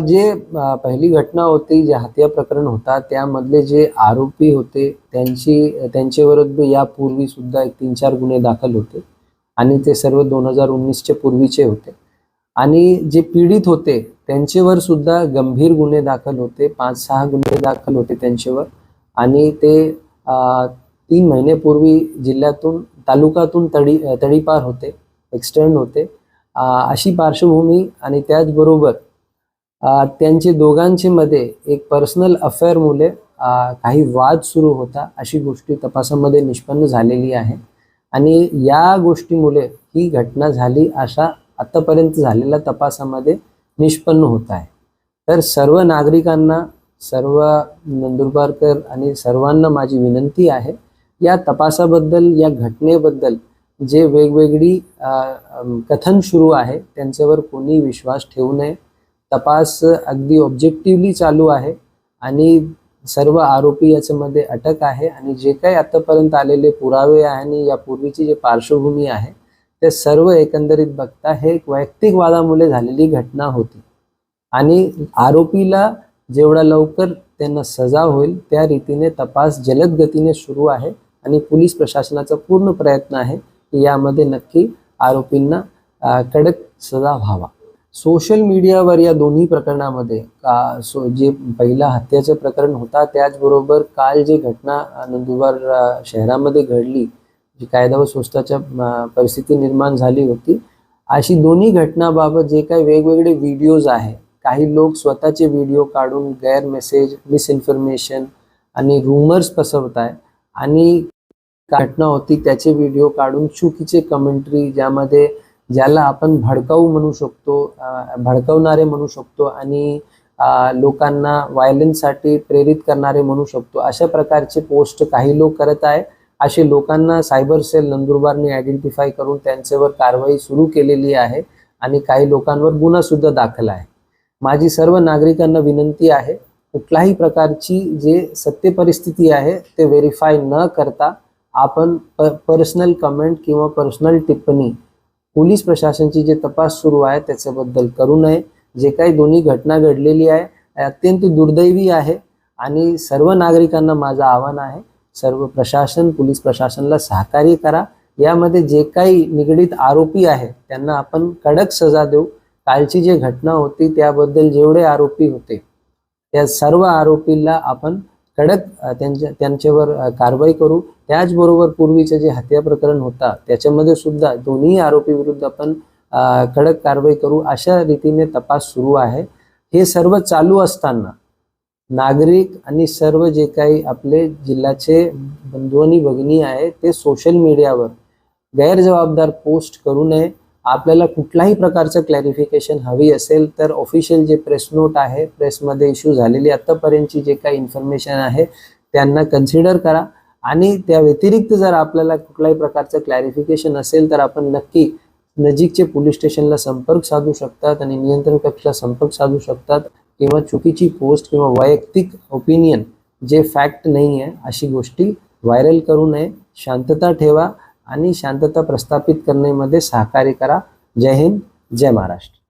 जे पहिली घटना होती, जे हत्या प्रकरण होता, त्यामधले जे आरोपी होते त्यांच्याविरुद्ध यापूर्वी सुद्धा एक 3-4 गुन्हे दाखल होते आणि ते सर्व 2019च्या पूर्वीचे होते. आणि जे पीडित होते त्यांच्यावर सुद्धा गंभीर गुन्हे दाखल होते, 5-6 गुन्हे दाखल होते त्यांच्यावर. आणि ते 3 महिन्यापूर्वी जिल्ह्यातून तालुक्यातून तडीपार होते, एक्सटर्न होते. अशी पार्श्वभूमी आणि त्याचबरोबर त्यांचे दोघांचे मध्ये एक पर्सनल अफेअर मुळे काही वाद सुरू होता, अशी गोष्टी तपासामध्ये निष्पन्न झालेली आहे. आणि या गोष्टीमुळे ही घटना झाली अशा आतापर्यंत झालेल्या तपासामध्ये निष्पन्न होत आहे. तर सर्व नागरिकांना, सर्व नंदुरबारकर आणि सर्वांना माझी विनंती आहे, या तपासाबद्दल, या घटनेबद्दल जे वेगवेगळी कथन सुरू आहे त्यांच्यावर कोणी विश्वास ठेवू नये. तपास अगदी ऑब्जेक्टिव्हली चालू आहे आणि सर्व आरोपी याच्यामध्ये अटक आहे. आणि जे काही आतापर्यंत आलेले पुरावे आहे आणि यापूर्वीची जे पार्श्वभूमी आहे ते सर्व एकंदरीत बघता हे एक वैयक्तिक वादामुळे झालेली घटना होती. आणि आरोपीला जेवढा लवकर त्यांना सजा होईल त्या रीतीने तपास जलद गतीने सुरू आहे आणि पोलीस प्रशासनाचा पूर्ण प्रयत्न आहे की यामध्ये नक्की आरोपींना कडक सजा व्हावा. सोशल मीडियावर या दोन्ही प्रकरणामध्ये जे पहिला हत्येचं प्रकरण होता, त्याचबरोबर काल जी घटना नंदुरबार शहरामध्ये घडली, जी कायदा व सुव्यवस्थेच्या परिस्थिती निर्माण झाली होती, अशी दोन्ही घटनाबाबत जे काही वेगवेगळे व्हिडिओज आहे, काही लोक स्वतःचे व्हिडिओ काढून गैर मेसेज, मिसइन्फॉर्मेशन आणि रूमर्स पसरवत आहे. आणि घटना होती त्याचे व्हिडिओ काढून चुकीचे कमेंट्री, ज्याला आपण भडकाऊ म्हणू शकतो, भडकवणारे म्हणू शकतो आणि लोकांना व्हायलन्ससाठी प्रेरित करणारे म्हणू शकतो, अशा प्रकारचे पोस्ट काही लोक करत आहे. असे लोकांना सायबर सेल नंदुरबारने आयडेंटिफाय करून त्यांच्यावर कारवाई सुरू केलेली आहे आणि काही लोकांवर गुन्हा सुद्धा दाखल आहे. माझी सर्व नागरिकांना विनंती आहे, कुठल्याही प्रकारची जे सत्य परिस्थिती आहे ते व्हेरीफाय न करता आपण पर्सनल कमेंट किंवा पर्सनल टिप्पणी पोलीस प्रशासनाची जे तपास सुरू आहे त्याच्याबद्दल करू नये. जे काही दोन्ही घटना घडलेली आहे अत्यंत दुर्दैवी आहे आणि सर्व नागरिकांना माझं आव्हान आहे, सर्व प्रशासन, पोलीस प्रशासनाला सहकार्य करा. यामध्ये जे काही निगडीत आरोपी आहे त्यांना आपण कडक सजा देऊ. कालची जी घटना होती त्याबद्दल जेवढे आरोपी होते त्या सर्व आरोपींना आपण कडक त्यांच्यावर कारवाई करू. त्याचबरोबर पूर्वीचे जे हत्या प्रकरण होता त्याच्यामध्ये सुद्धा दोन्ही आरोपी विरुद्ध आपण कडक कारवाई करू, अशा रीतीने तपास सुरू आहे. हे सर्व चालू असताना नागरिक आणि सर्व जे काही आपले जिल्ह्याचे बंधू आणि भगिनी आहे ते सोशल मीडियावर गैरजबाबदार पोस्ट करू नये. आपल्याला कुठल्याही प्रकारचं क्लॅरिफिकेशन हवी असेल तर ऑफिशियल जे प्रेस नोट आहे, प्रेसमध्ये इश्यू झालेली आतापर्यंतची जे काही इन्फॉर्मेशन आहे त्यांना कन्सिडर करा. आणि त्या व्यतिरिक्त जर आपल्याला कुठल्याही प्रकारचं क्लॅरिफिकेशन असेल तर आपण नक्की नजीकचे पोलीस स्टेशनला संपर्क साधू शकतात आणि नियंत्रण कक्षाला संपर्क साधू शकतात. किंवा चुकीची पोस्ट किंवा वैयक्तिक ओपिनियन जे फॅक्ट नाही आहे अशी गोष्टी व्हायरल करू नये. शांतता ठेवा आणि शांतता प्रस्थापित करण्यामध्ये सहकार्य करा. जय हिंद, जय महाराष्ट्र.